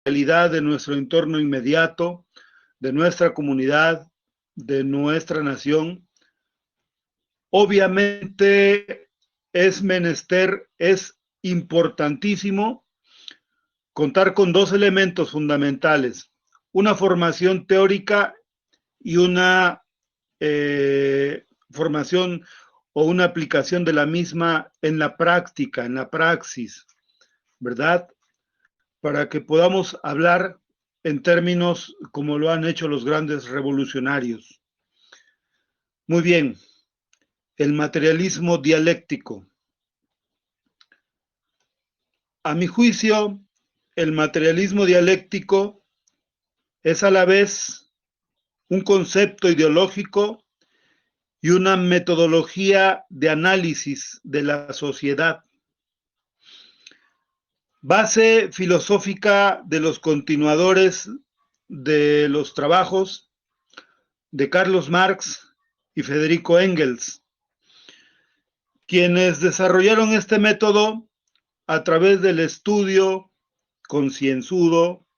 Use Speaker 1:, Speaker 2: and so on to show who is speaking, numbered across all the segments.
Speaker 1: realidad de nuestro entorno inmediato, de nuestra comunidad, de nuestra nación. Obviamente es menester, es importantísimo contar con dos elementos fundamentales: una formación teórica y una formación o una aplicación de la misma en la práctica, en la praxis, ¿verdad? Para que podamos hablar en términos como lo han hecho los grandes revolucionarios. Muy bien, el materialismo dialéctico. A mi juicio, el materialismo dialéctico es a la vez un concepto ideológico y una metodología de análisis de la sociedad. Base filosófica de los continuadores de los trabajos de Carlos Marx y Federico Engels, quienes desarrollaron este método a través del estudio concienzudo,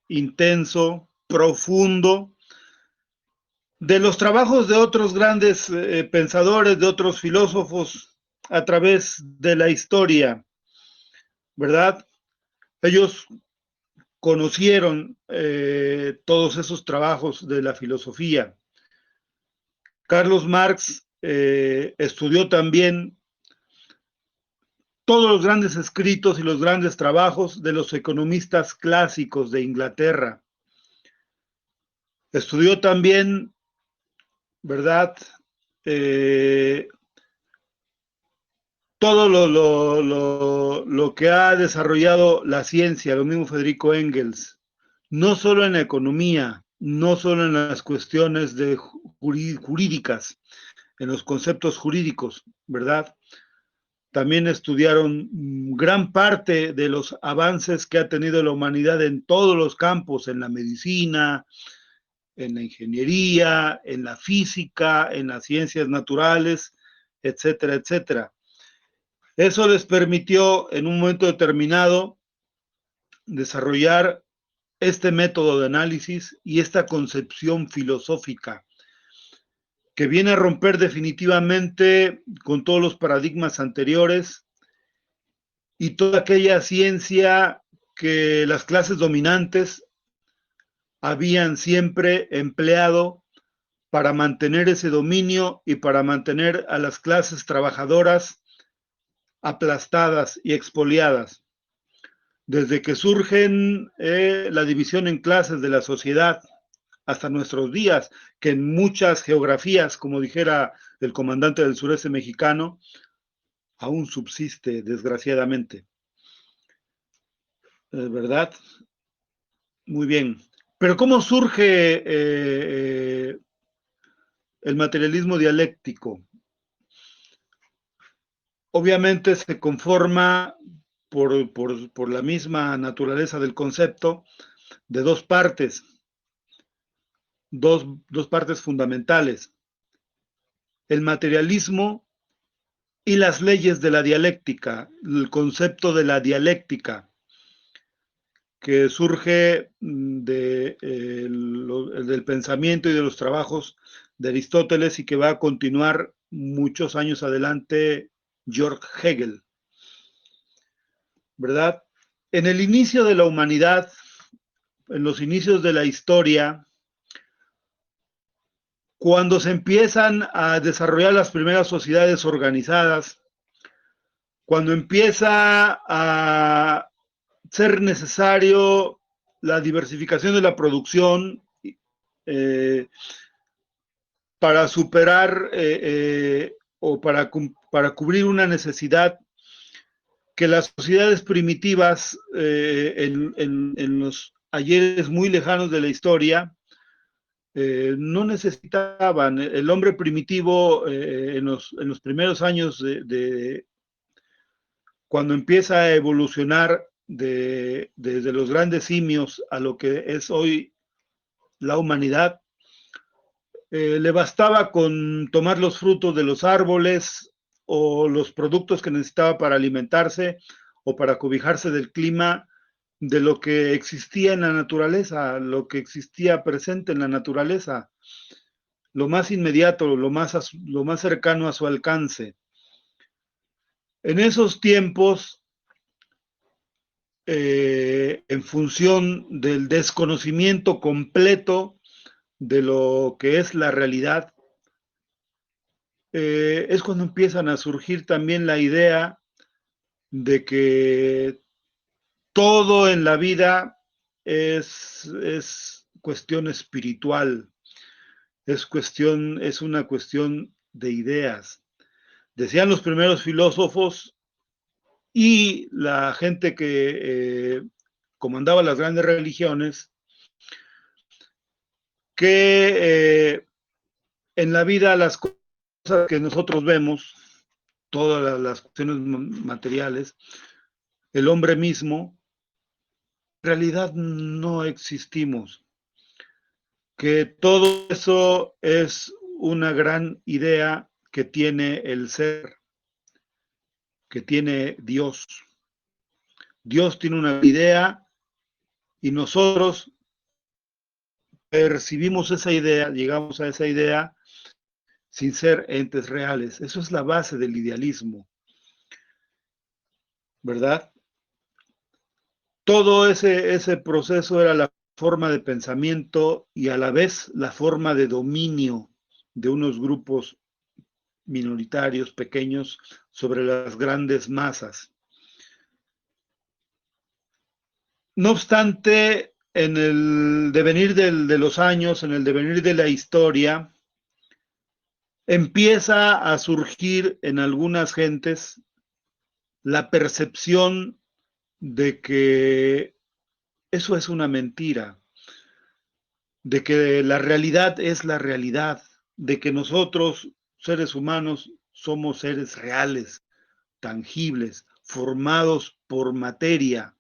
Speaker 1: intenso, profundo, de los trabajos de otros grandes pensadores, de otros filósofos, a través de la historia, ¿verdad? Ellos conocieron todos esos trabajos de la filosofía. Carlos Marx estudió también todos los grandes escritos y los grandes trabajos de los economistas clásicos de Inglaterra. Estudió también, ¿verdad? Todo lo que ha desarrollado la ciencia, lo mismo Federico Engels, no solo en la economía, no solo en las cuestiones jurídicas, en los conceptos jurídicos, ¿verdad? También estudiaron gran parte de los avances que ha tenido la humanidad en todos los campos, en la medicina, en la ingeniería, en la física, en las ciencias naturales, etcétera, etcétera. Eso les permitió en un momento determinado desarrollar este método de análisis y esta concepción filosófica que viene a romper definitivamente con todos los paradigmas anteriores y toda aquella ciencia que las clases dominantes habían siempre empleado para mantener ese dominio y para mantener a las clases trabajadoras aplastadas y expoliadas. Desde que surgen la división en clases de la sociedad hasta nuestros días, que en muchas geografías, como dijera el comandante del sureste mexicano, aún subsiste, desgraciadamente. ¿Verdad? Muy bien. Pero ¿cómo surge el materialismo dialéctico? Obviamente se conforma por la misma naturaleza del concepto de dos partes fundamentales: el materialismo y las leyes de la dialéctica, el concepto de la dialéctica, que surge del pensamiento y de los trabajos de Aristóteles y que va a continuar muchos años adelante Georg Hegel, ¿verdad? En el inicio de la humanidad, en los inicios de la historia, cuando se empiezan a desarrollar las primeras sociedades organizadas, cuando empieza a ser necesario la diversificación de la producción eh, para superar o para cubrir una necesidad que las sociedades primitivas en los ayeres muy lejanos de la historia no necesitaban. El hombre primitivo en los primeros años cuando empieza a evolucionar desde los grandes simios a lo que es hoy la humanidad, le bastaba con tomar los frutos de los árboles o los productos que necesitaba para alimentarse o para cobijarse del clima de lo que existía en la naturaleza, lo que existía presente en la naturaleza, lo más inmediato, lo más cercano a su alcance. En esos tiempos, en función del desconocimiento completo de lo que es la realidad, es cuando empiezan a surgir también la idea de que todo en la vida es cuestión espiritual, es una cuestión de ideas. Decían los primeros filósofos y la gente que comandaba las grandes religiones que en la vida las cosas que nosotros vemos, todas las cuestiones materiales, el hombre mismo, en realidad no existimos, que todo eso es una gran idea que tiene el ser, que tiene Dios. Dios tiene una idea y nosotros percibimos esa idea, llegamos a esa idea sin ser entes reales. Eso es la base del idealismo, ¿verdad? Todo ese proceso era la forma de pensamiento y a la vez la forma de dominio de unos grupos minoritarios, pequeños, sobre las grandes masas. No obstante, en el devenir de los años, en el devenir de la historia, empieza a surgir en algunas gentes la percepción de que eso es una mentira, de que la realidad es la realidad, de que nosotros, seres humanos, somos seres reales, tangibles, formados por materia.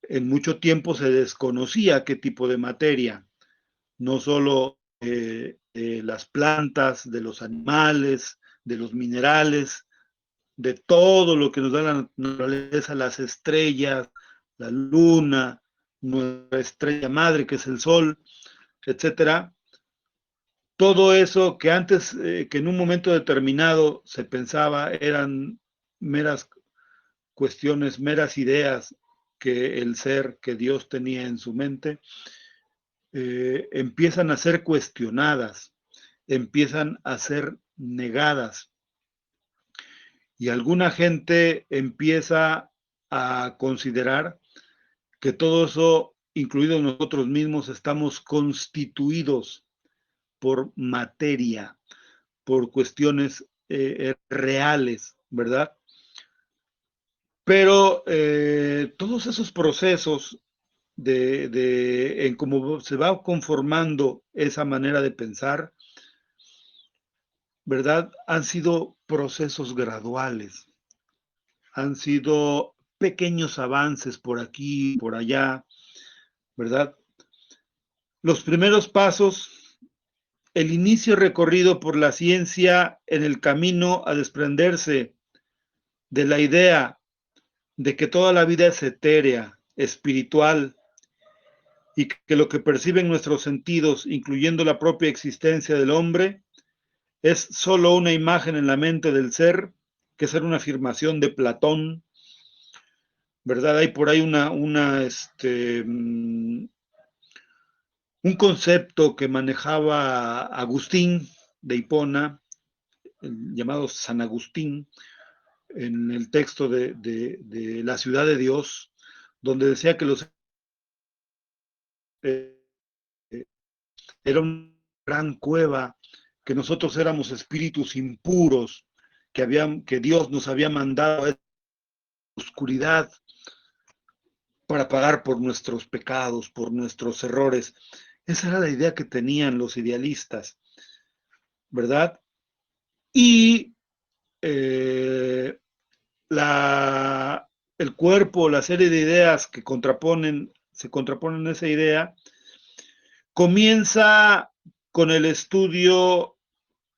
Speaker 1: En mucho tiempo se desconocía qué tipo de materia, no solo las plantas, de los animales, de los minerales, de todo lo que nos da la naturaleza, las estrellas, la luna, nuestra estrella madre que es el sol, etcétera. Todo eso que antes, que en un momento determinado se pensaba eran meras cuestiones, meras ideas que el ser que Dios tenía en su mente, empiezan a ser cuestionadas, empiezan a ser negadas. Y alguna gente empieza a considerar que todo eso, incluidos nosotros mismos, estamos constituidos por materia, por cuestiones reales, ¿verdad? Pero todos esos procesos en cómo se va conformando esa manera de pensar, ¿verdad? Han sido procesos graduales, han sido pequeños avances por aquí, por allá, ¿verdad? Los primeros pasos, el inicio recorrido por la ciencia en el camino a desprenderse de la idea de que toda la vida es etérea, espiritual, y que lo que perciben nuestros sentidos, incluyendo la propia existencia del hombre, es solo una imagen en la mente del ser, que es una afirmación de Platón, ¿verdad? Hay por ahí un concepto que manejaba Agustín de Hipona, llamado San Agustín, en el texto de La ciudad de Dios, donde decía que eh, era una gran cueva, que nosotros éramos espíritus impuros, que Dios nos había mandado a esa oscuridad para pagar por nuestros pecados, por nuestros errores. Esa era la idea que tenían los idealistas, ¿verdad? Y eh, la, el cuerpo, la serie de ideas que se contraponen a esa idea, comienza con el estudio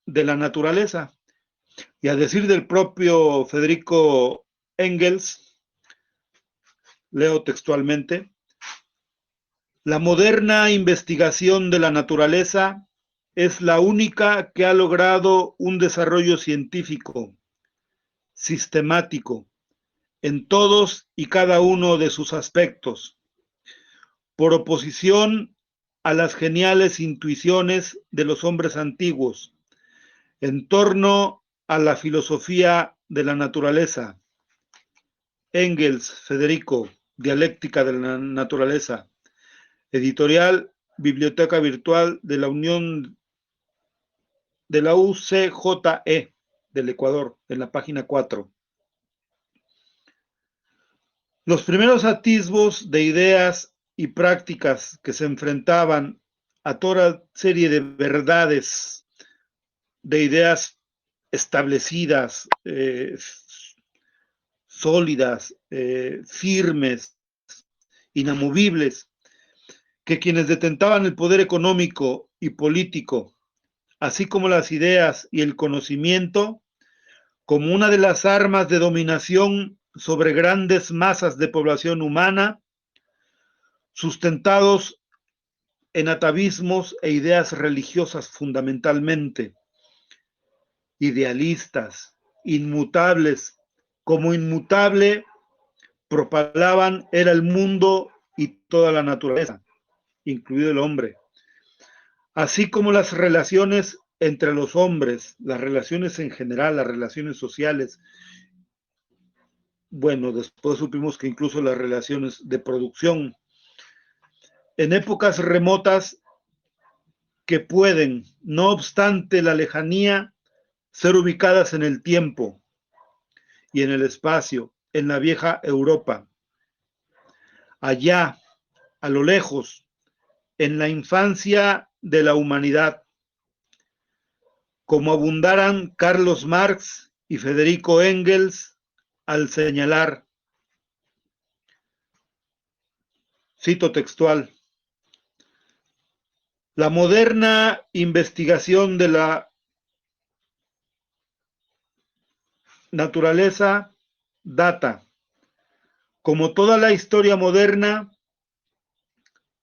Speaker 1: de la naturaleza. Y a decir del propio Federico Engels, Leo textualmente: la moderna investigación de la naturaleza es la única que ha logrado un desarrollo científico, sistemático, en todos y cada uno de sus aspectos, por oposición a las geniales intuiciones de los hombres antiguos, en torno a la filosofía de la naturaleza. Engels, Federico, Dialéctica de la Naturaleza. Editorial Biblioteca Virtual de la Unión de la UCJE del Ecuador, en la página 4. Los primeros atisbos de ideas y prácticas que se enfrentaban a toda serie de verdades, de ideas establecidas, sólidas, firmes, inamovibles, que quienes detentaban el poder económico y político, así como las ideas y el conocimiento, como una de las armas de dominación sobre grandes masas de población humana, sustentados en atavismos e ideas religiosas fundamentalmente, idealistas, inmutables, como inmutable propalaban era el mundo y toda la naturaleza, incluido el hombre, así como las relaciones entre los hombres, las relaciones en general, las relaciones sociales. Bueno, después supimos que incluso las relaciones de producción, en épocas remotas que pueden, no obstante la lejanía, ser ubicadas en el tiempo y en el espacio, en la vieja Europa, allá, a lo lejos, en la infancia de la humanidad, como abundaran Carlos Marx y Federico Engels al señalar, cito textual: la moderna investigación de la naturaleza data, como toda la historia moderna,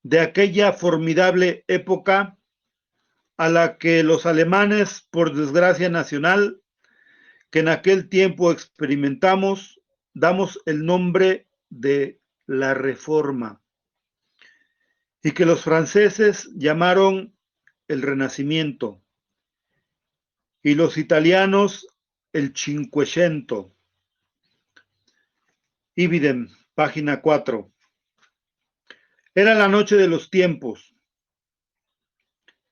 Speaker 1: de aquella formidable época a la que los alemanes, por desgracia nacional, que en aquel tiempo experimentamos, damos el nombre de la Reforma, y que los franceses llamaron el Renacimiento, y los italianos el Cinquecento. Ibidem, página 4. Era la noche de los tiempos.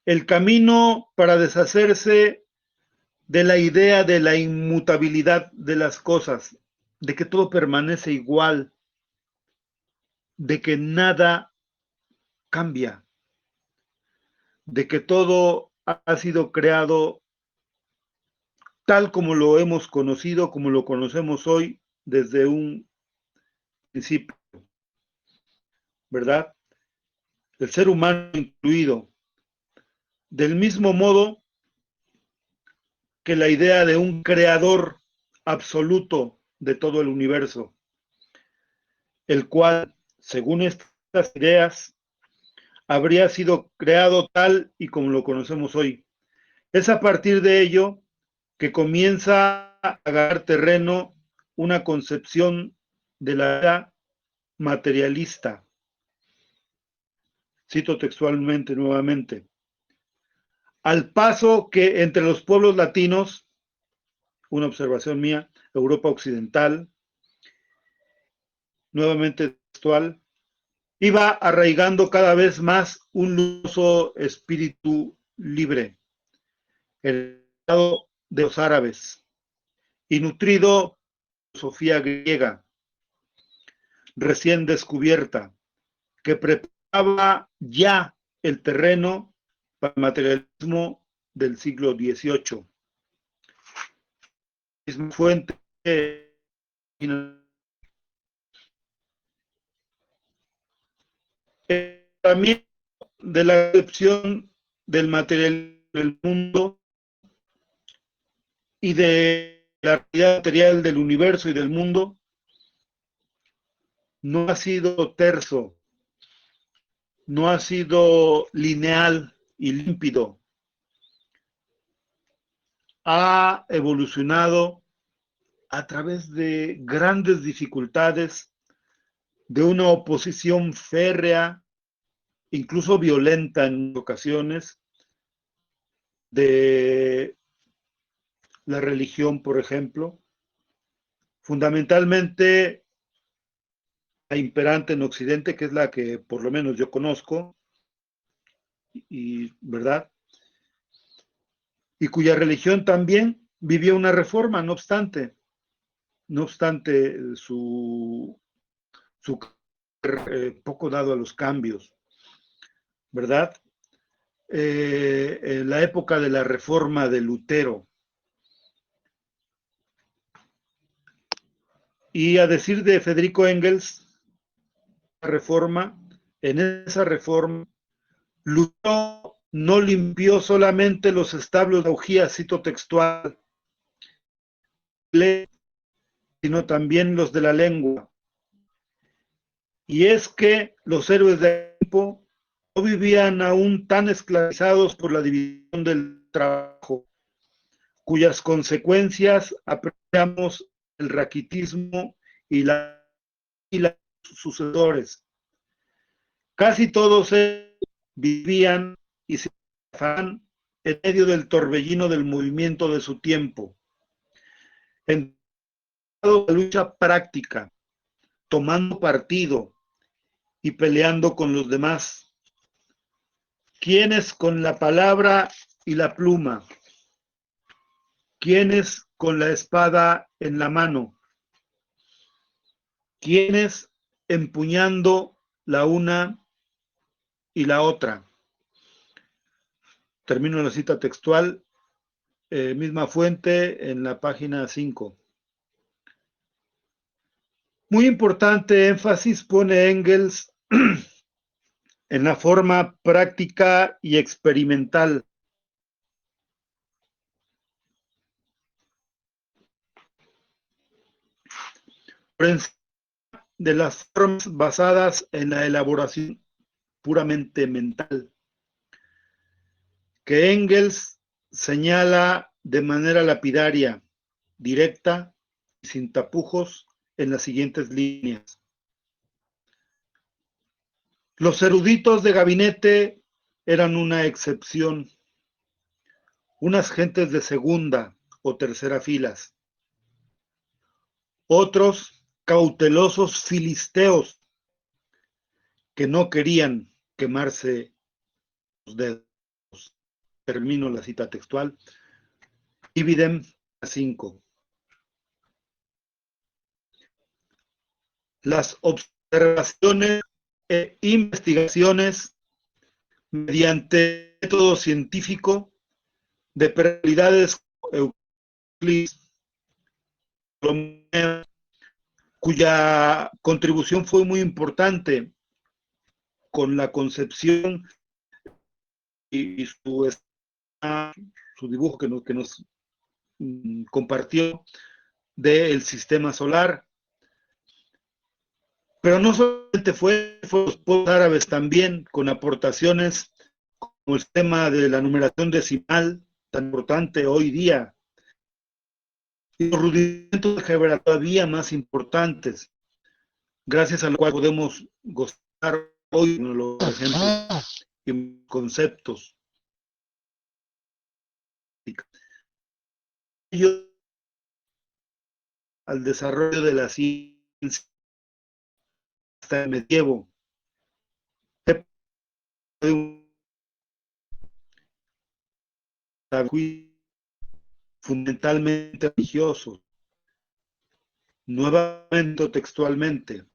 Speaker 1: El camino para deshacerse de la idea de la inmutabilidad de las cosas, de que todo permanece igual, de que nada cambia, de que todo ha sido creado tal como lo hemos conocido, como lo conocemos hoy desde un principio, ¿verdad? El ser humano incluido. Del mismo modo que la idea de un creador absoluto de todo el universo, el cual, según estas ideas, habría sido creado tal y como lo conocemos hoy. Es a partir de ello que comienza a ganar terreno una concepción de la era materialista. Cito textualmente nuevamente: al paso que entre los pueblos latinos, una observación mía, Europa Occidental, nuevamente textual, iba arraigando cada vez más un luso espíritu libre, heredado de los árabes y nutrido por la filosofía griega recién descubierta, que preparaba ya el terreno para el materialismo del siglo XVIII. Misma fuente también de la concepción del material del mundo y de la realidad material del universo y del mundo no ha sido terso, no ha sido lineal y límpido. Ha evolucionado a través de grandes dificultades, de una oposición férrea, incluso violenta en ocasiones, de la religión, por ejemplo, fundamentalmente la imperante en Occidente, que es la que por lo menos yo conozco, y ¿verdad? Y cuya religión también vivió una reforma, no obstante su poco dado a los cambios, ¿verdad? En la época de la reforma de Lutero. Y a decir de Federico Engels, reforma, en esa reforma, Lutero no limpió solamente los establos de augía, cito textual, sino también los de la lengua. Y es que los héroes del tiempo no vivían aún tan esclavizados por la división del trabajo, cuyas consecuencias apreciamos el raquitismo y los sucesores. Casi todos ellos vivían y se trabajaban en medio del torbellino del movimiento de su tiempo, en la lucha práctica, tomando partido y peleando con los demás, quienes con la palabra y la pluma, quienes con la espada en la mano, quienes empuñando la una y la otra. Termino la cita textual, misma fuente en la página 5. Muy importante énfasis pone Engels en la forma práctica y experimental. De las formas basadas en la elaboración puramente mental, que Engels señala de manera lapidaria, directa y sin tapujos en las siguientes líneas. Los eruditos de gabinete eran una excepción, unas gentes de segunda o tercera filas. Otros cautelosos filisteos que no querían quemarse los dedos. Termino la cita textual. Dividem a 5. Las observaciones e investigaciones mediante método científico de personalidades Euclides, cuya contribución fue muy importante con la concepción y su dibujo que nos compartió del sistema solar. Pero no solamente fue los árabes también, con aportaciones como el tema de la numeración decimal, tan importante hoy día, y los rudimentos de álgebra todavía más importantes, gracias a lo cual podemos gozar hoy de los ejemplos y conceptos. Ello al desarrollo de la ciencia hasta el medievo, fundamentalmente religiosos. Nuevamente textualmente,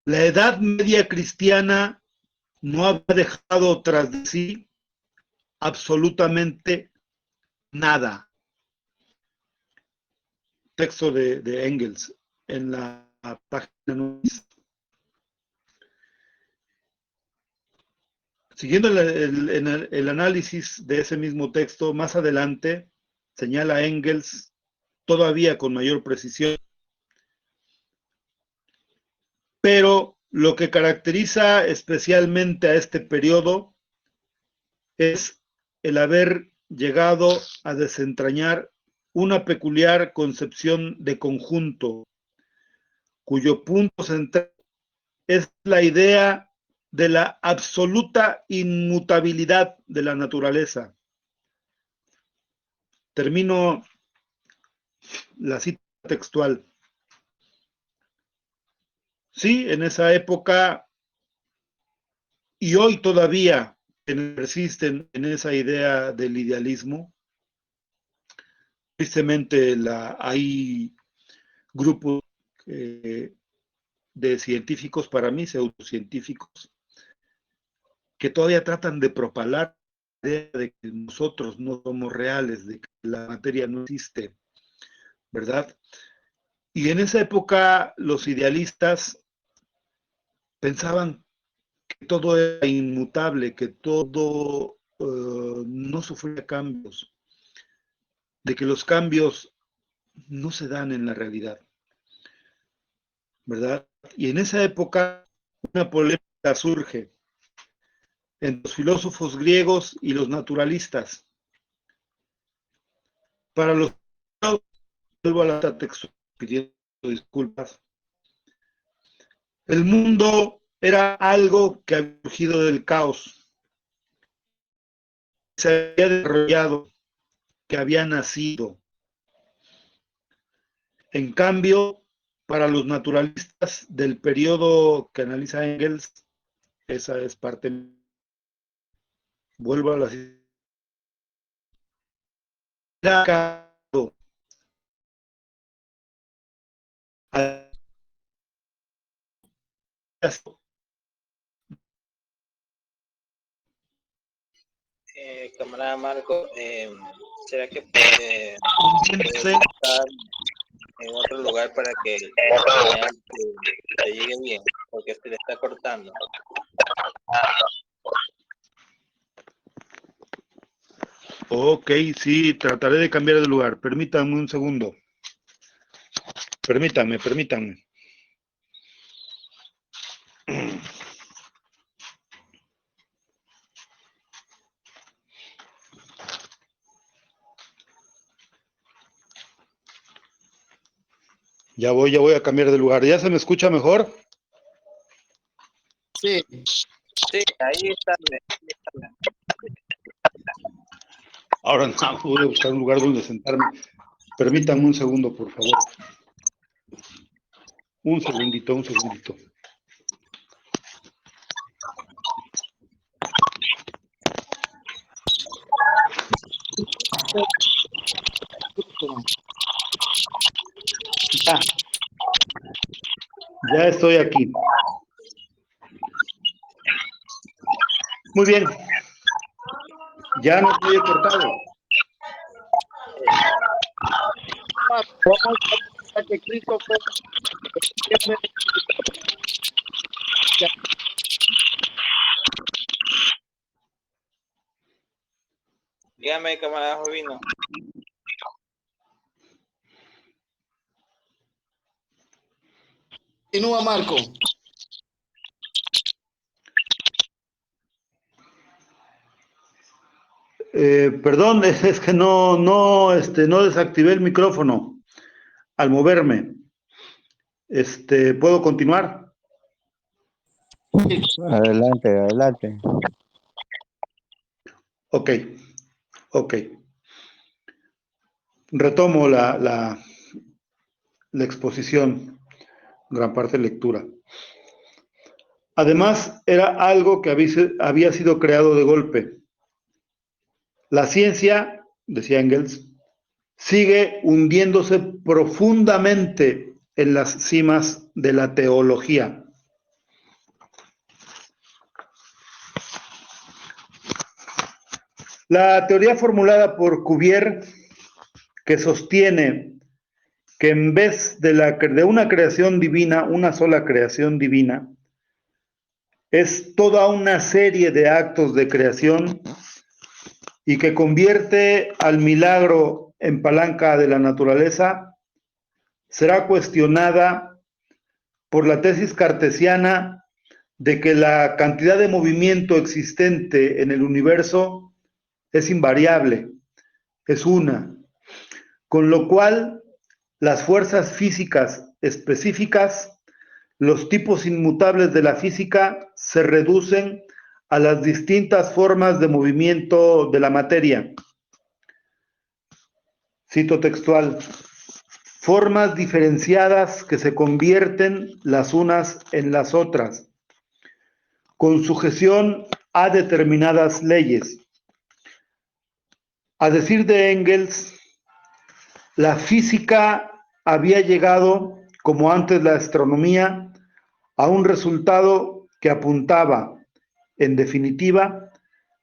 Speaker 1: la Edad Media cristiana no había dejado tras de sí absolutamente nada. Texto de Engels en la página 9. Siguiendo el análisis de ese mismo texto, más adelante señala Engels, todavía con mayor precisión, Pero lo que caracteriza especialmente a este periodo es el haber llegado a desentrañar una peculiar concepción de conjunto, cuyo punto central es la idea de la absoluta inmutabilidad de la naturaleza. Termino la cita textual. Sí, en esa época y hoy todavía persisten en esa idea del idealismo. Tristemente hay grupos de científicos, para mí pseudocientíficos, que todavía tratan de propalar la idea de que nosotros no somos reales, de que la materia no existe, ¿verdad? Y en esa época los idealistas pensaban que todo era inmutable, que todo no sufría cambios, de que los cambios no se dan en la realidad, ¿verdad? Y en esa época una polémica surge entre los filósofos griegos y los naturalistas. Para los vuelvo a la texto pidiendo disculpas. El mundo era algo que había surgido del caos, se había desarrollado, que había nacido. En cambio, para los naturalistas del periodo que analiza Engels, esa es parte. Vuelvo a la
Speaker 2: Camarada Marco, ¿será que puede estar en otro lugar para que la señal te llegue bien? Porque se le está cortando.
Speaker 1: Ok, sí, trataré de cambiar de lugar. Permítanme un segundo. Permítanme. Ya voy a cambiar de lugar. ¿Ya se me escucha mejor?
Speaker 2: Sí, ahí está.
Speaker 1: Ahora no, voy a buscar un lugar donde sentarme. Permítanme un segundo, por favor. Un segundito. Ya estoy aquí. Muy bien. Ya no estoy cortado.
Speaker 2: Dígame, camarada Jovino.
Speaker 3: Continúa, Marco.
Speaker 1: Perdón, es que no desactivé el micrófono al moverme. ¿Puedo continuar?
Speaker 4: Adelante.
Speaker 1: Ok. Retomo la exposición, gran parte lectura. Además, era algo que había sido creado de golpe. La ciencia, decía Engels, sigue hundiéndose profundamente en las cimas de la teología. La teoría formulada por Cuvier, que sostiene que en vez de una creación divina, una sola creación divina, es toda una serie de actos de creación y que convierte al milagro en palanca de la naturaleza, será cuestionada por la tesis cartesiana de que la cantidad de movimiento existente en el universo es invariable, es una, con lo cual las fuerzas físicas específicas, los tipos inmutables de la física, se reducen a las distintas formas de movimiento de la materia. Cito textual: formas diferenciadas que se convierten las unas en las otras, con sujeción a determinadas leyes. A decir de Engels, la física había llegado, como antes la astronomía, a un resultado que apuntaba, en definitiva,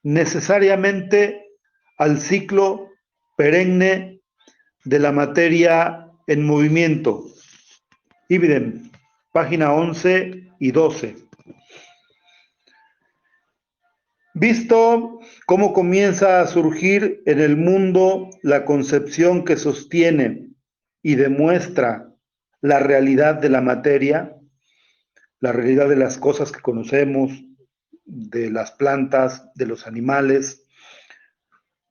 Speaker 1: necesariamente al ciclo perenne de la materia en movimiento. Ibidem, página 11 y 12. Visto cómo comienza a surgir en el mundo la concepción que sostiene y demuestra la realidad de la materia, la realidad de las cosas que conocemos, de las plantas, de los animales,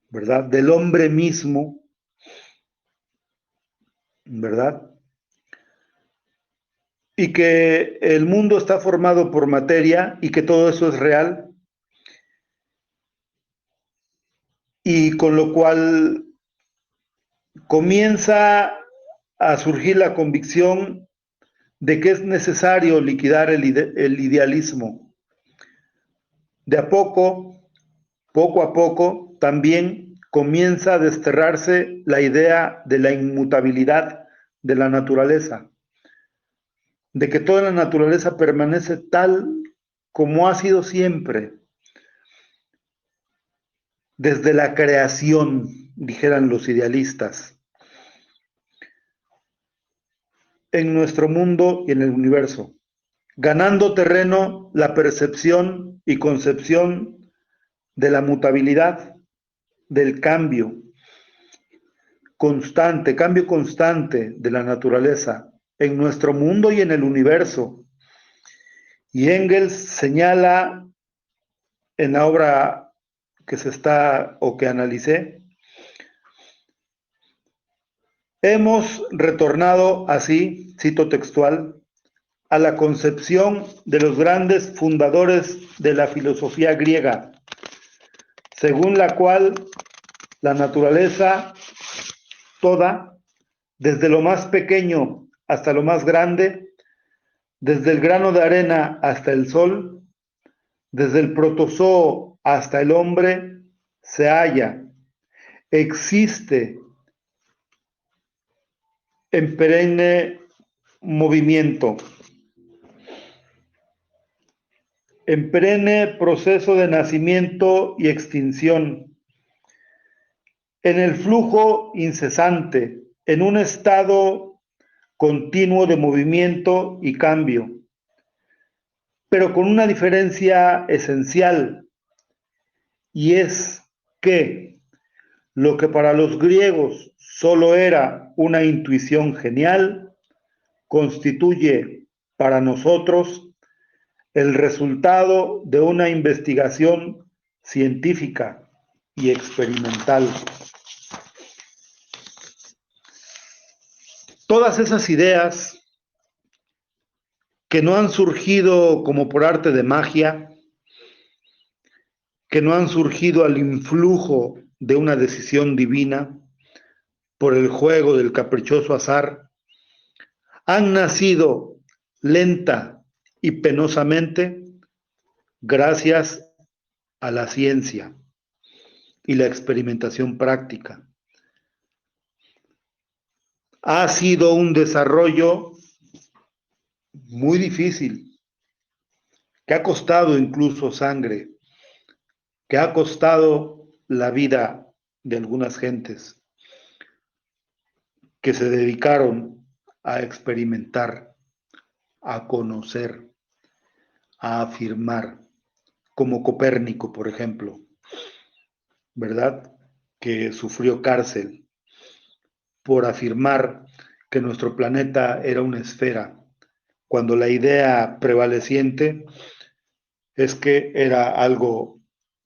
Speaker 1: ¿verdad? Del hombre mismo, ¿verdad? Y que el mundo está formado por materia y que todo eso es real, y con lo cual comienza a surgir la convicción de que es necesario liquidar el idealismo. De a poco a poco, también comienza a desterrarse la idea de la inmutabilidad de la naturaleza, de que toda la naturaleza permanece tal como ha sido siempre, desde la creación, dijeran los idealistas, en nuestro mundo y en el universo, ganando terreno la percepción y concepción de la mutabilidad, del cambio constante de la naturaleza en nuestro mundo y en el universo. Y Engels señala en la obra que analicé, hemos retornado así, cito textual, a la concepción de los grandes fundadores de la filosofía griega, según la cual la naturaleza toda, desde lo más pequeño hasta lo más grande, desde el grano de arena hasta el sol, desde el protozoo hasta el hombre, se halla, existe en perenne movimiento, en perenne proceso de nacimiento y extinción, en el flujo incesante, en un estado continuo de movimiento y cambio, pero con una diferencia esencial, y es que lo que para los griegos solo era una intuición genial, constituye para nosotros el resultado de una investigación científica y experimental. Todas esas ideas que no han surgido como por arte de magia, que no han surgido al influjo de una decisión divina, por el juego del caprichoso azar, han nacido lenta y penosamente gracias a la ciencia y la experimentación práctica. Ha sido un desarrollo muy difícil, que ha costado incluso sangre, que ha costado la vida de algunas gentes que se dedicaron a experimentar, a conocer, a afirmar, como Copérnico, por ejemplo, ¿verdad? Que sufrió cárcel por afirmar que nuestro planeta era una esfera cuando la idea prevaleciente es que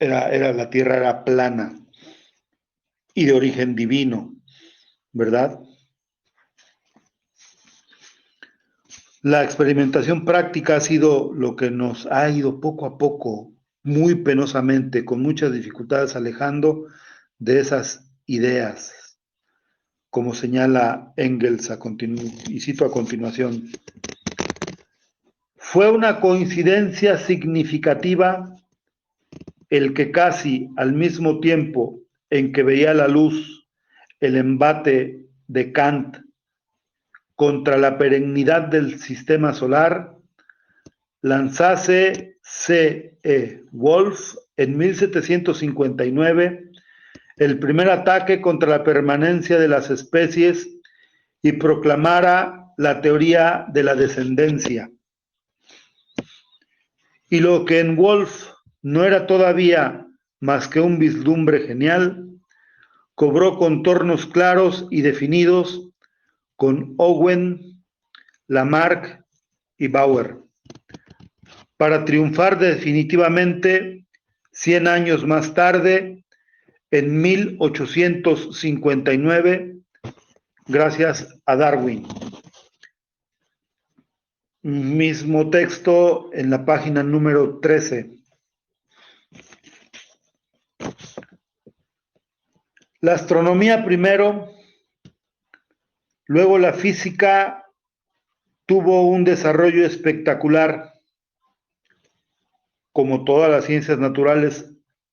Speaker 1: la Tierra era plana y de origen divino, ¿verdad? La experimentación práctica ha sido lo que nos ha ido poco a poco, muy penosamente, con muchas dificultades, alejando de esas ideas, como señala Engels y cito a continuación. Fue una coincidencia significativa el que casi al mismo tiempo en que veía la luz el embate de Kant contra la perennidad del sistema solar, lanzase C. E. Wolf en 1759 el primer ataque contra la permanencia de las especies y proclamara la teoría de la descendencia. Y lo que en Wolf no era todavía más que un vislumbre genial, cobró contornos claros y definidos con Owen, Lamarck y Bauer, para triunfar definitivamente 100 años más tarde, en 1859, gracias a Darwin. Mismo texto en la página número 13. La astronomía primero, luego la física tuvo un desarrollo espectacular, como todas las ciencias naturales,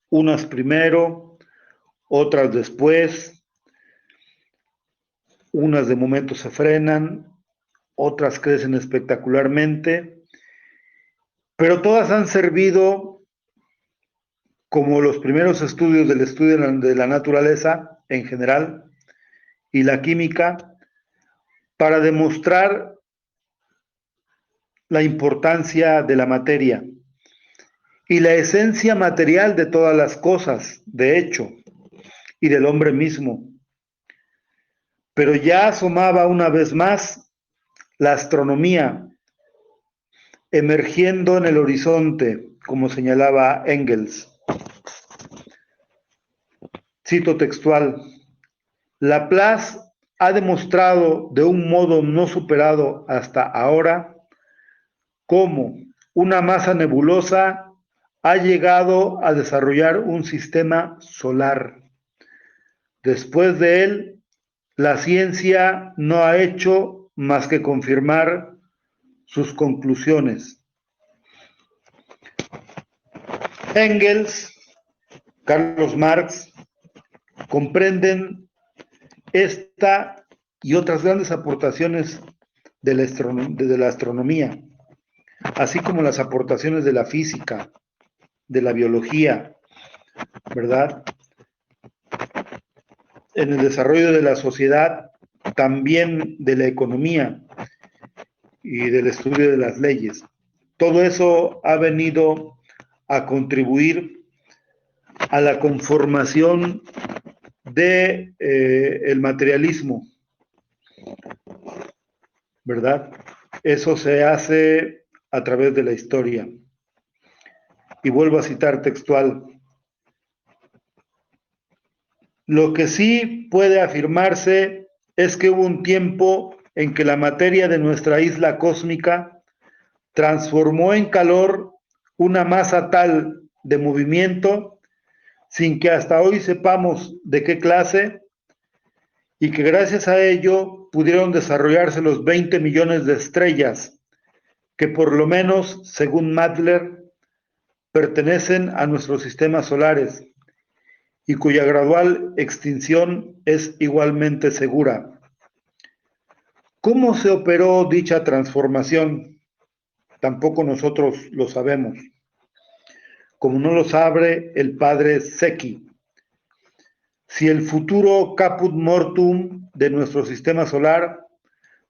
Speaker 1: unas primero, otras después, unas de momento se frenan, otras crecen espectacularmente, pero todas han servido como los primeros estudios del estudio de la naturaleza en general y la química para demostrar la importancia de la materia y la esencia material de todas las cosas, de hecho, y del hombre mismo. Pero ya asomaba una vez más la astronomía, emergiendo en el horizonte, como señalaba Engels. Cito textual: Laplace ha demostrado de un modo no superado hasta ahora cómo una masa nebulosa ha llegado a desarrollar un sistema solar. Después de él, la ciencia no ha hecho más que confirmar sus conclusiones. Engels, Carlos Marx, comprenden esta y otras grandes aportaciones de la astronomía, así como las aportaciones de la física, de la biología, ¿verdad? En el desarrollo de la sociedad, también de la economía y del estudio de las leyes. Todo eso ha venido a contribuir a la conformación de el materialismo, ¿verdad? Eso se hace a través de la historia. Y vuelvo a citar textual: lo que sí puede afirmarse es que hubo un tiempo en que la materia de nuestra isla cósmica transformó en calor una masa tal de movimiento, sin que hasta hoy sepamos de qué clase, y que gracias a ello pudieron desarrollarse los 20 millones de estrellas que, por lo menos, según Madler, pertenecen a nuestros sistemas solares y cuya gradual extinción es igualmente segura. ¿Cómo se operó dicha transformación? Tampoco nosotros lo sabemos, como no lo sabe el padre Secchi. Si el futuro caput mortuum de nuestro sistema solar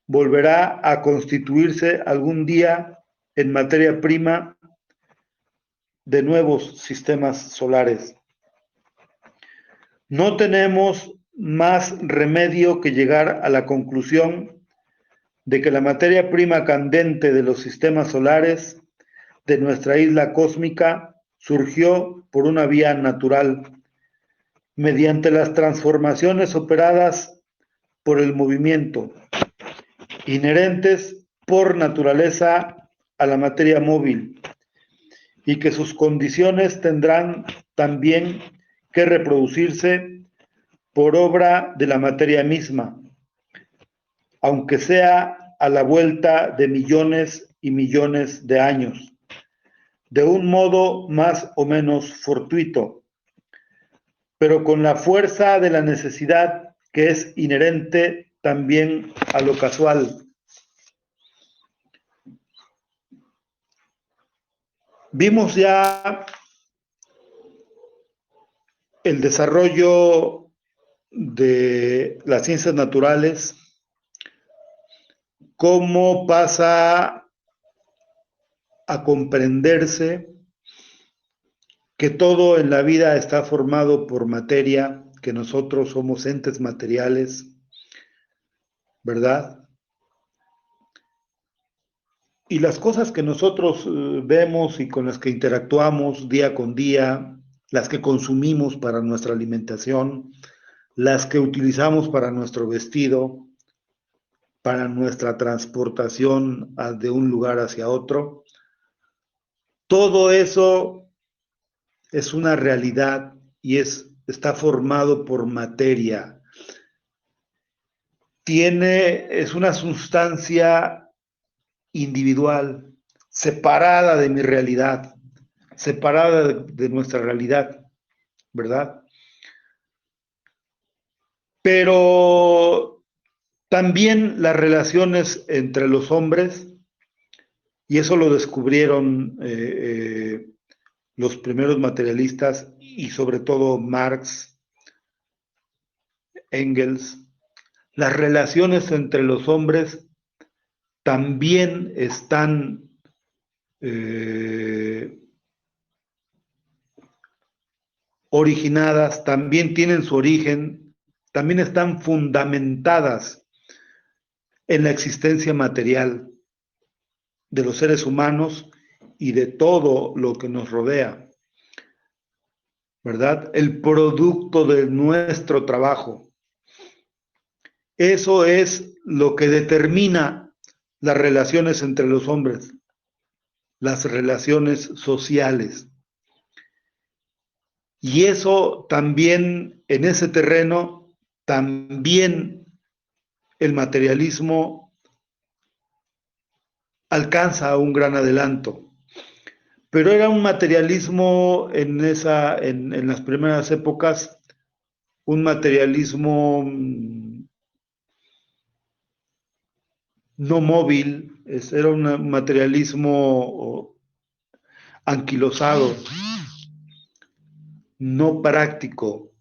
Speaker 1: volverá a constituirse algún día en materia prima de nuevos sistemas solares. No tenemos más remedio que llegar a la conclusión de que la materia prima candente de los sistemas solares de nuestra isla cósmica surgió por una vía natural, mediante las transformaciones operadas por el movimiento, inherentes por naturaleza a la materia móvil, y que sus condiciones tendrán también que reproducirse por obra de la materia misma, aunque sea a la vuelta de millones y millones de años, de un modo más o menos fortuito, pero con la fuerza de la necesidad que es inherente también a lo casual. Vimos ya el desarrollo de las ciencias naturales, cómo pasa a comprenderse que todo en la vida está formado por materia, que nosotros somos entes materiales, ¿verdad? Y las cosas que nosotros vemos y con las que interactuamos día con día, las que consumimos para nuestra alimentación, las que utilizamos para nuestro vestido, para nuestra transportación de un lugar hacia otro, todo eso es una realidad y está formado por materia. Es una sustancia individual, separada de mi realidad, separada de nuestra realidad, ¿verdad? Pero también las relaciones entre los hombres, y eso lo descubrieron los primeros materialistas y sobre todo Marx, Engels, las relaciones entre los hombres también están originadas, también tienen su origen, también están fundamentadas en la existencia material de los seres humanos y de todo lo que nos rodea, ¿verdad? El producto de nuestro trabajo. Eso es lo que determina las relaciones entre los hombres, las relaciones sociales. Y eso también, en ese terreno, también el materialismo alcanza un gran adelanto. Pero era un materialismo en las primeras épocas, un materialismo no móvil, era un materialismo anquilosado, no práctico.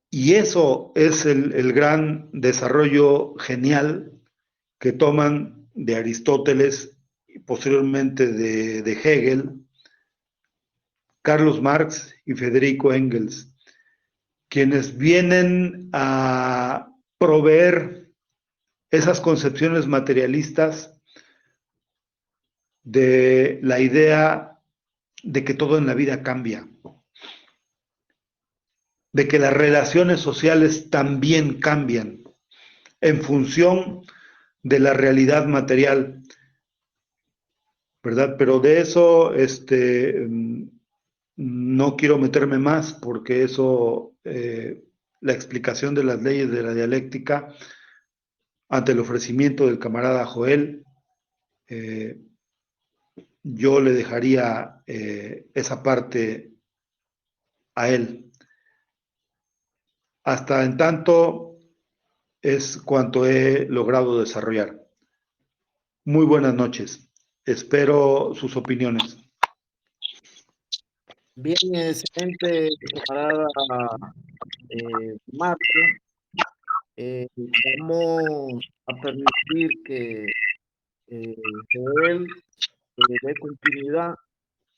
Speaker 1: Y eso es el gran desarrollo genial que toman de Aristóteles y posteriormente de Hegel, Carlos Marx y Federico Engels, quienes vienen a proveer esas concepciones materialistas de la idea de que todo en la vida cambia, de que las relaciones sociales también cambian en función de la realidad material, ¿verdad? Pero de eso no quiero meterme más porque eso, la explicación de las leyes de la dialéctica ante el ofrecimiento del camarada Joel, yo le dejaría esa parte a él. Hasta en tanto es cuanto he logrado desarrollar. Muy buenas noches. Espero sus opiniones.
Speaker 3: Bien, excelente, camarada Marco. Vamos a permitir que Joel dé continuidad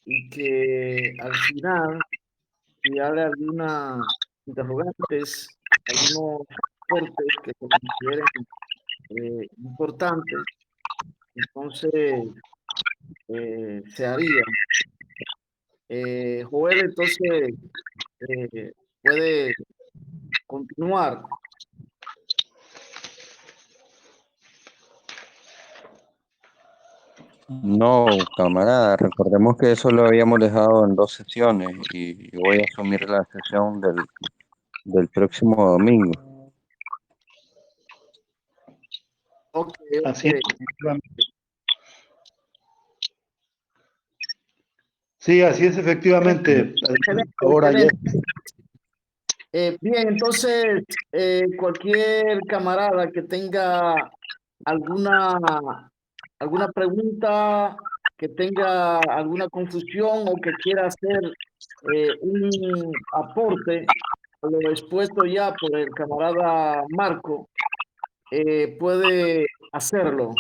Speaker 3: y que al final, si hay algunas interrogantes, algunos aportes que se consideren importantes, entonces se haría. Joel, entonces, puede continuar.
Speaker 4: No, camarada, recordemos que eso lo habíamos dejado en 2 sesiones y yo voy a asumir la sesión del próximo domingo.
Speaker 3: Ok,
Speaker 1: Así
Speaker 3: ok.
Speaker 1: es, efectivamente. Sí, así es, efectivamente.
Speaker 3: Excelente,
Speaker 1: Ahora ya.
Speaker 3: excelente. Bien, entonces, cualquier camarada que tenga alguna pregunta, que tenga alguna confusión o que quiera hacer un aporte a lo expuesto ya por el camarada Marco, puede hacerlo.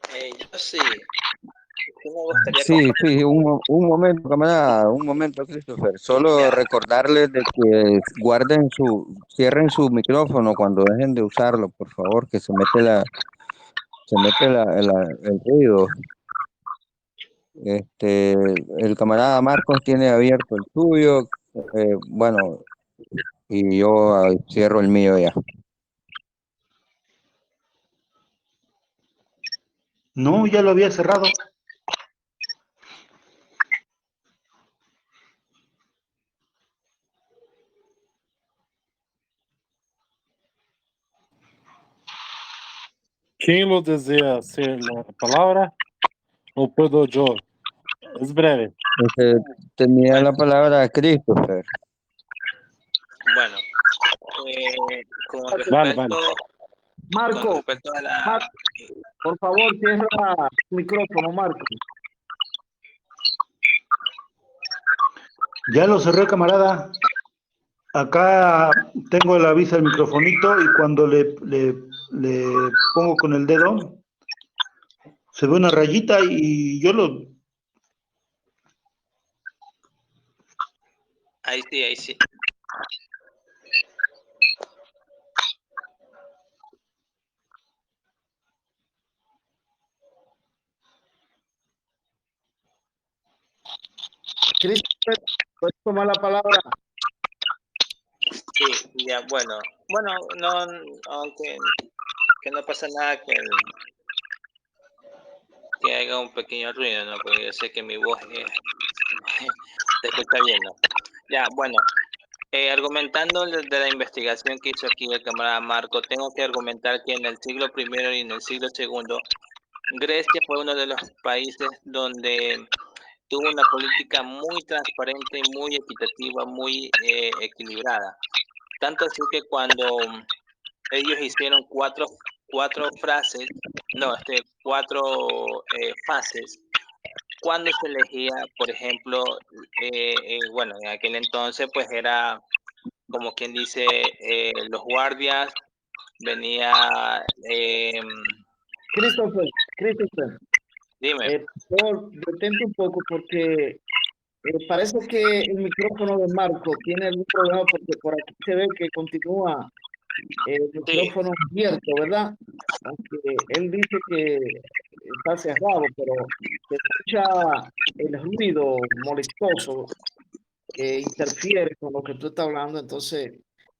Speaker 2: Yo sí, sí me gustaría
Speaker 4: Sí,
Speaker 2: compartir.
Speaker 4: sí, un momento, camarada, un momento, Christopher. Solo
Speaker 2: Ya,
Speaker 4: recordarles de que cierren su micrófono cuando dejen de usarlo, por favor, que se mete el ruido. El camarada Marcos tiene abierto el suyo, bueno, y yo cierro el mío ya.
Speaker 1: No, ya lo había cerrado.
Speaker 5: ¿Quién lo desea hacer la palabra? ¿O puedo yo? Es breve.
Speaker 4: Tenía la
Speaker 2: bueno,
Speaker 4: palabra Christopher.
Speaker 2: bueno, con
Speaker 5: Vale, vale.
Speaker 3: Marco,
Speaker 2: respecto a la...
Speaker 3: Marco, por favor, cierra el micrófono, Marco.
Speaker 1: Ya lo cerré, camarada. Acá tengo el aviso del microfonito y cuando le pongo con el dedo, se ve una rayita y yo lo...
Speaker 2: Ahí sí, ahí sí.
Speaker 3: Christopher, ¿puedes tomar la palabra?
Speaker 2: Sí, ya, bueno, no, aunque que no pasa nada que haga un pequeño ruido, ¿no? Porque yo sé que mi voz se escucha bien, ¿no? Ya, bueno, argumentando de la investigación que hizo aquí el camarada Marco, tengo que argumentar que en el siglo primero y en el siglo segundo, Grecia fue uno de los países donde tuvo una política muy transparente, muy equitativa, muy equilibrada. Tanto así que cuando ellos hicieron cuatro frases, no, cuatro fases, cuando se elegía, por ejemplo, bueno, en aquel entonces pues era como quien dice, los guardias, venía,
Speaker 3: Christopher,
Speaker 2: dime,
Speaker 3: por favor, detente un poco porque parece que el micrófono de Marco tiene algún problema porque por aquí se ve que continúa el
Speaker 2: sí,
Speaker 3: micrófono abierto, ¿verdad? Aunque él dice que está cerrado, pero se escucha el ruido molestoso que interfiere con lo que tú estás hablando. Entonces,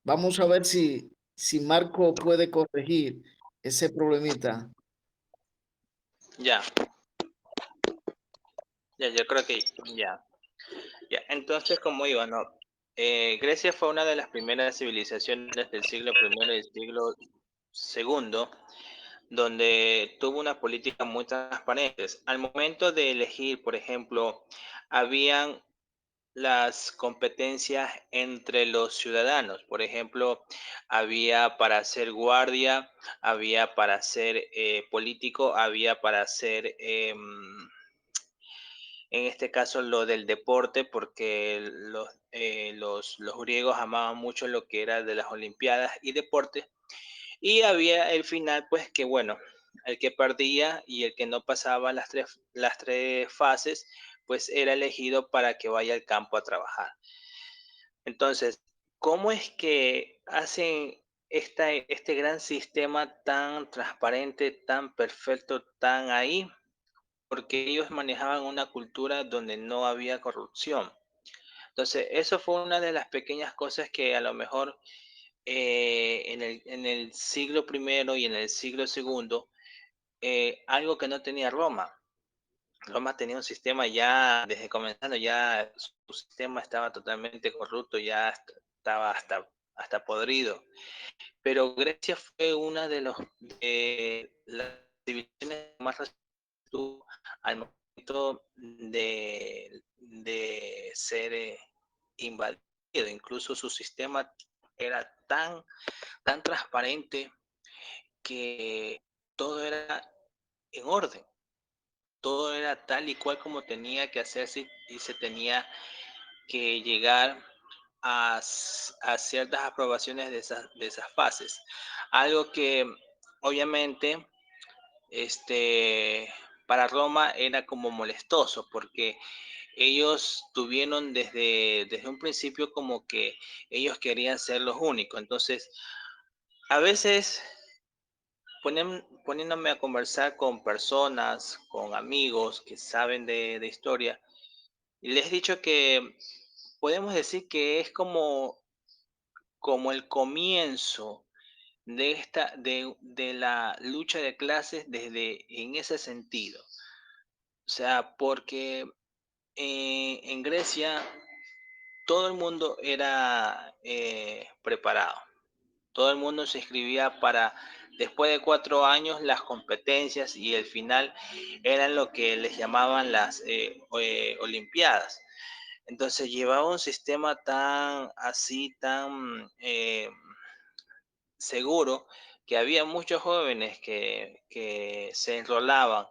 Speaker 3: vamos a ver si Marco puede corregir ese problemita.
Speaker 2: ya, yo creo que ya. Entonces, como iba, ¿no? Grecia fue una de las primeras civilizaciones del siglo primero y del siglo segundo, donde tuvo una política muy transparente. Al momento de elegir, por ejemplo, habían las competencias entre los ciudadanos. Por ejemplo, había para ser guardia, había para ser político, había para ser, en este caso, lo del deporte, porque los griegos amaban mucho lo que era de las Olimpiadas y deporte. Y había el final, pues que bueno, el que perdía y el que no pasaba las tres fases, pues era elegido para que vaya al campo a trabajar. Entonces, ¿cómo es que hacen este gran sistema tan transparente, tan perfecto, tan ahí? Porque ellos manejaban una cultura donde no había corrupción. Entonces, eso fue una de las pequeñas cosas que a lo mejor en el siglo primero y en el siglo segundo, algo que no tenía Roma. Roma tenía un sistema ya, desde comenzando, ya su sistema estaba totalmente corrupto, ya estaba hasta podrido. Pero Grecia fue una de las civilizaciones más tuvo al momento de ser invadido. Incluso su sistema era tan transparente que todo era en orden, todo era tal y cual como tenía que hacerse y se tenía que llegar a ciertas aprobaciones de esas fases. Algo que obviamente para Roma era como molestoso porque ellos tuvieron desde un principio como que ellos querían ser los únicos. Entonces, a veces poniéndome a conversar con personas, con amigos que saben de historia, y les he dicho que podemos decir que es como el comienzo de la lucha de clases desde en ese sentido. O sea, porque en Grecia todo el mundo era preparado. Todo el mundo se inscribía para, después de 4 años, las competencias y el final eran lo que les llamaban las Olimpiadas. Entonces llevaba un sistema tan así, tan seguro, que había muchos jóvenes que se enrolaban.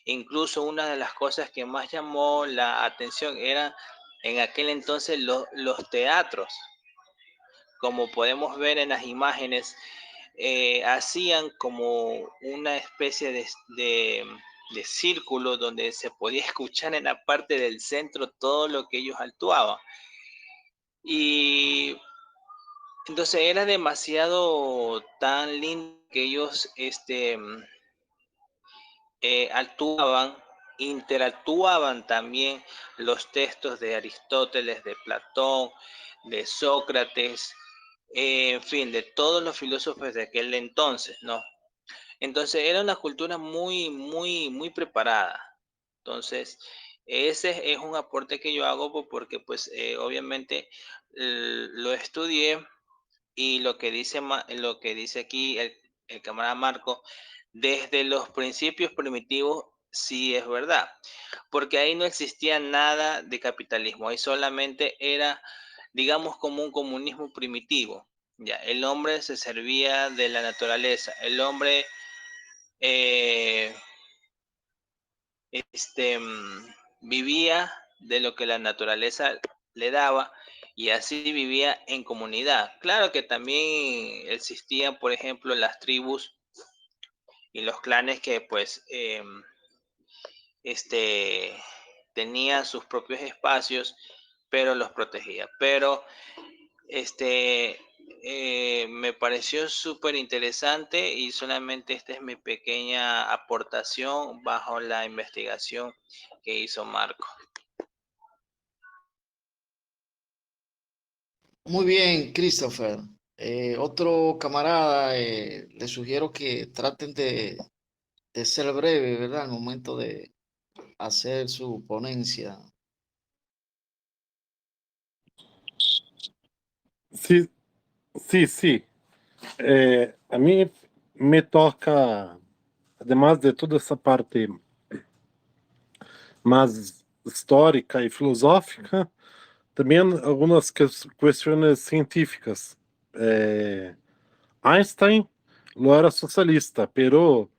Speaker 2: Incluso una de las cosas que más llamó la atención era en aquel entonces los teatros. Como podemos ver en las imágenes, hacían como una especie de círculo donde se podía escuchar en la parte del centro todo lo que ellos actuaban. Y entonces era demasiado tan lindo que ellos actuaban, interactuaban también los textos de Aristóteles, de Platón, de Sócrates, en fin, de todos los filósofos de aquel entonces, ¿no? Entonces era una cultura muy, muy, muy preparada. Entonces, ese es un aporte que yo hago porque pues obviamente lo estudié y lo que dice aquí el camarada Marco, desde los principios primitivos, sí es verdad, porque ahí no existía nada de capitalismo, ahí solamente era, digamos, como un comunismo primitivo. Ya, el hombre se servía de la naturaleza, el hombre eh, vivía de lo que la naturaleza le daba y así vivía en comunidad. Claro que también existían, por ejemplo, las tribus y los clanes que pues este, tenían sus propios espacios, pero los protegía. Pero este, me pareció súper interesante y solamente esta es mi pequeña aportación bajo la investigación que hizo Marco.
Speaker 3: Muy bien, Christopher. Otro camarada, le sugiero que traten de ser breve, ¿verdad? Al momento de hacer su ponencia.
Speaker 5: Sí, sí, sí. A mí me toca, además de toda essa parte mais histórica e filosófica, também algumas questões científicas. Einstein lo era socialista, pero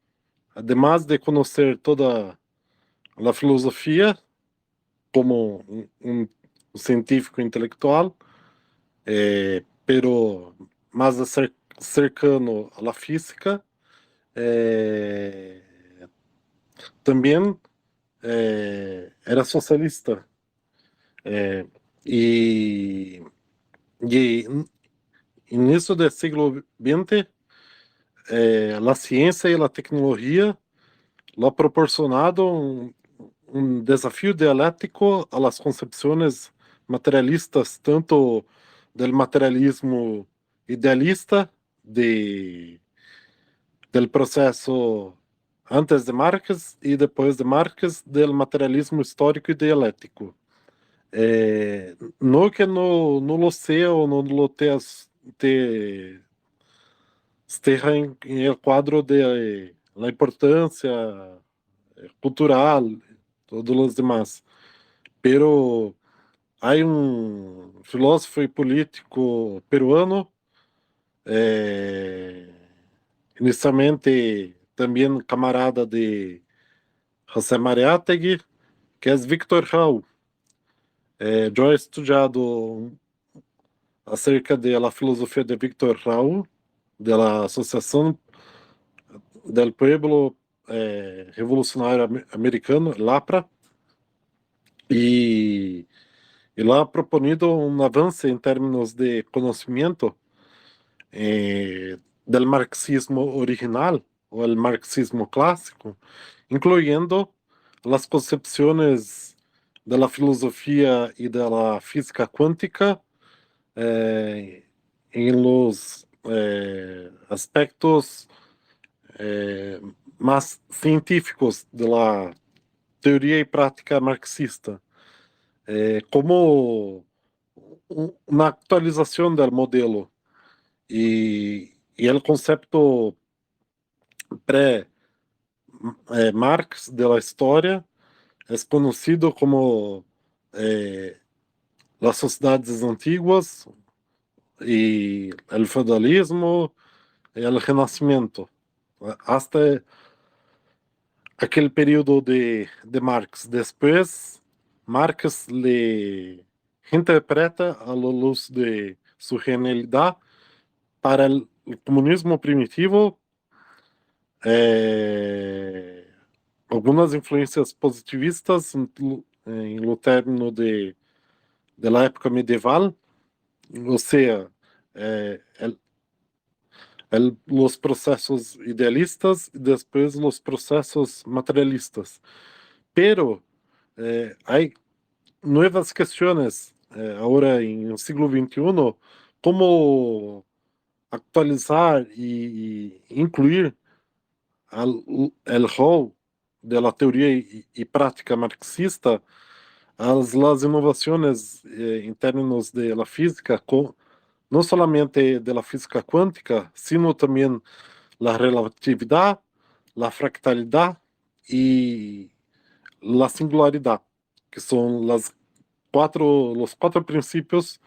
Speaker 5: además de conhecer toda a filosofia como científico intelectual, pero mais cercano à física, também era socialista. Eh, y, y início do século XX, a ciência e a tecnologia ha proporcionado um desafio dialético a las concepções materialistas, tanto del materialismo idealista del processo antes de Marx e depois de Marx, del materialismo histórico e dialético. No que no lo sea o no lo esteja em el quadro de la importância cultural, todos os demás. Pero há filósofo e político peruano, inicialmente também camarada de José Mariátegui, que é Víctor Raul. Eu he estudado acerca da filosofia de Víctor Raul, da Associação del Pueblo Revolucionário Americano, LAPRA, e lá proponido um avanço em termos de conhecimento del marxismo original o el marxismo clásico, incluyendo las concepciones de la filosofía y de la física cuántica en los aspectos más científicos de la teoría y práctica marxista, como una actualización del modelo y el concepto pré-Marx de la historia es conocido como las sociedades antiguas y el feudalismo y el renacimiento, hasta aquel periodo de Marx. Después, Marx le interpreta a la luz de su genialidad para el comunismo primitivo algunas influências positivistas em lo término de la época medieval, ou seja, los processos idealistas e depois los processos materialistas. Pero hay nuevas questões agora em siglo XXI, como actualizar e incluir el rol de la teoría y práctica marxista las innovaciones en términos de la física, no solamente de la física cuántica, sino también la relatividad, la fractalidad y la singularidad, que son los cuatro principios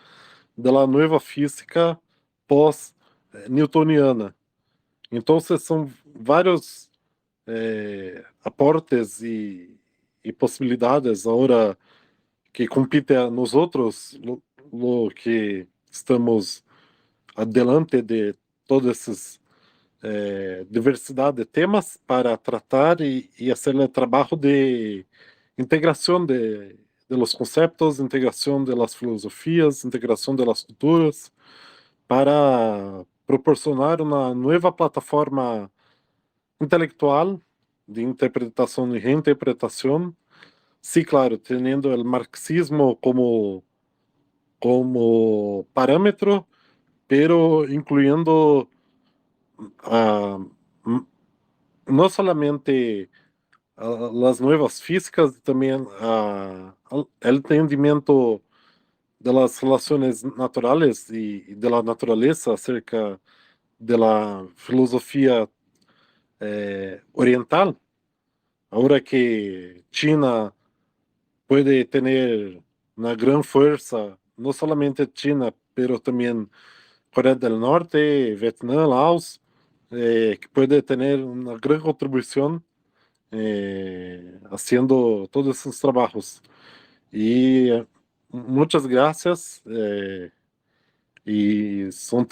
Speaker 5: de la nueva física post-newtoniana. Entonces son varios aportes y posibilidades ahora que compite a nosotros, lo que estamos adelante de todas essas diversidade de temas para tratar e fazer o trabalho de integração de los conceptos, integração de las filosofias, integração de las culturas, para proporcionar uma nova plataforma intelectual de interpretação e reinterpretação. Sí, claro, teniendo el marxismo como parámetro, pero incluyendo no solamente las nuevas físicas, también el entendimiento de las relaciones naturales y de la naturaleza acerca de la filosofía oriental. Ahora que China puede tener una gran fuerza, no solamente China, pero también Corea del Norte, Vietnam, Laos, que puede tener una gran contribución haciendo todos esos trabajos. Y muchas gracias. Y son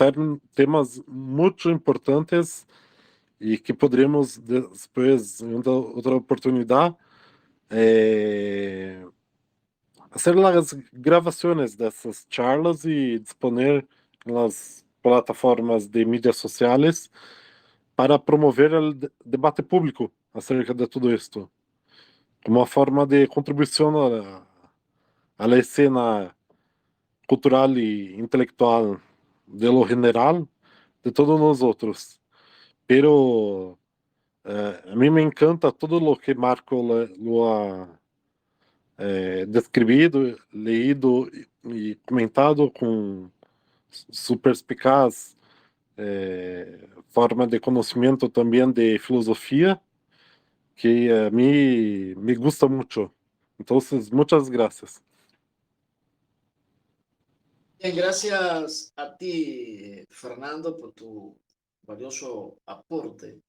Speaker 5: temas muy importantes y que podremos después, en otra oportunidad, hacer las grabaciones de esas charlas y disponer en las plataformas de mídias sociais para promover o debate público acerca de tudo isto, como uma forma de contribuição à escena cultural e intelectual de lo general de todos nós outros. Pero a mí me encanta todo lo que Marco lo ha descrito, leído e comentado com su perspicaz forma de conhecimento também de filosofia, que a mí me gusta muito. Então, muitas graças.
Speaker 3: Bien, gracias a ti, Fernando, por tu valioso aporte,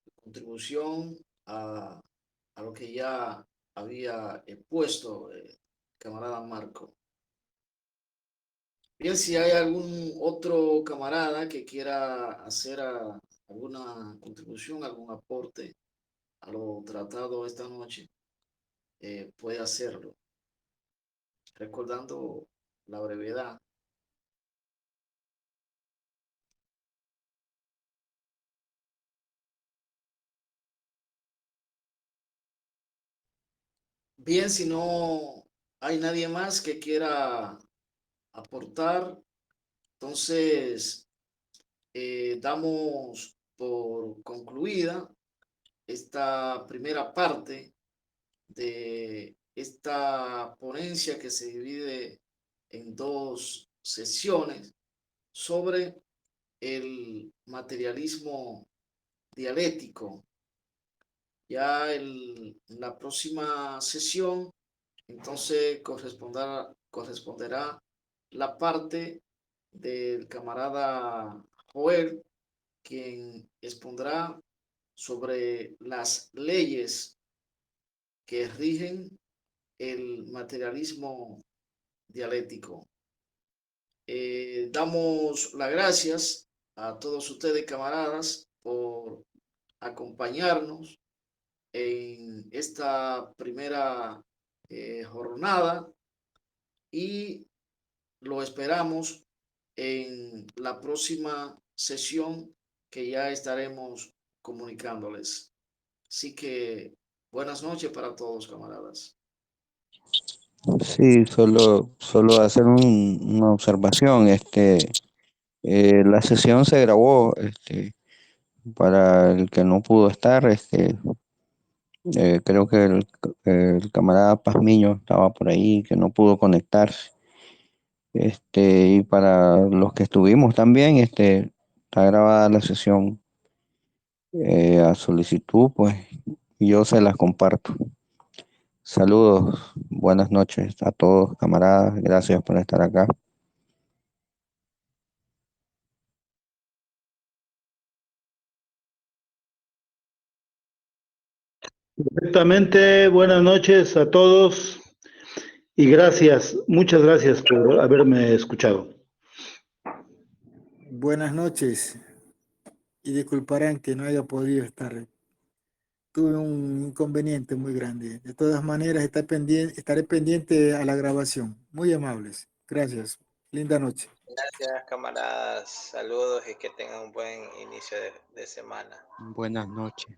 Speaker 3: tu contribución a lo que ya había puesto camarada Marco. Bien, si hay algún otro camarada que quiera hacer alguna contribución, algún aporte a lo tratado esta noche, puede hacerlo, recordando la brevedad. Bien, si no hay nadie más que quiera aportar, entonces damos por concluida esta primera parte de esta ponencia que se divide en dos sesiones sobre el materialismo dialéctico. Ya en la próxima sesión, entonces corresponderá la parte del camarada Joel, quien expondrá sobre las leyes que rigen el materialismo dialéctico. Damos las gracias a todos ustedes, camaradas, por acompañarnos en esta primera jornada y lo esperamos en la próxima sesión que ya estaremos comunicándoles. Así que buenas noches para todos, camaradas.
Speaker 4: Sí, solo hacer una observación. La sesión se grabó, para el que no pudo estar, creo que el camarada Pazmiño estaba por ahí, que no pudo conectarse. Y para los que estuvimos también, está grabada la sesión a solicitud, pues yo se las comparto. Saludos, buenas noches a todos, camaradas, gracias por estar acá.
Speaker 1: Perfectamente, buenas noches a todos y gracias, muchas gracias por haberme escuchado.
Speaker 6: Buenas noches y disculparán que no haya podido estar. Tuve un inconveniente muy grande. De todas maneras, estaré pendiente a la grabación. Muy amables. Gracias. Linda noche.
Speaker 2: Gracias, camaradas. Saludos y que tengan un buen inicio de semana.
Speaker 4: Buenas noches.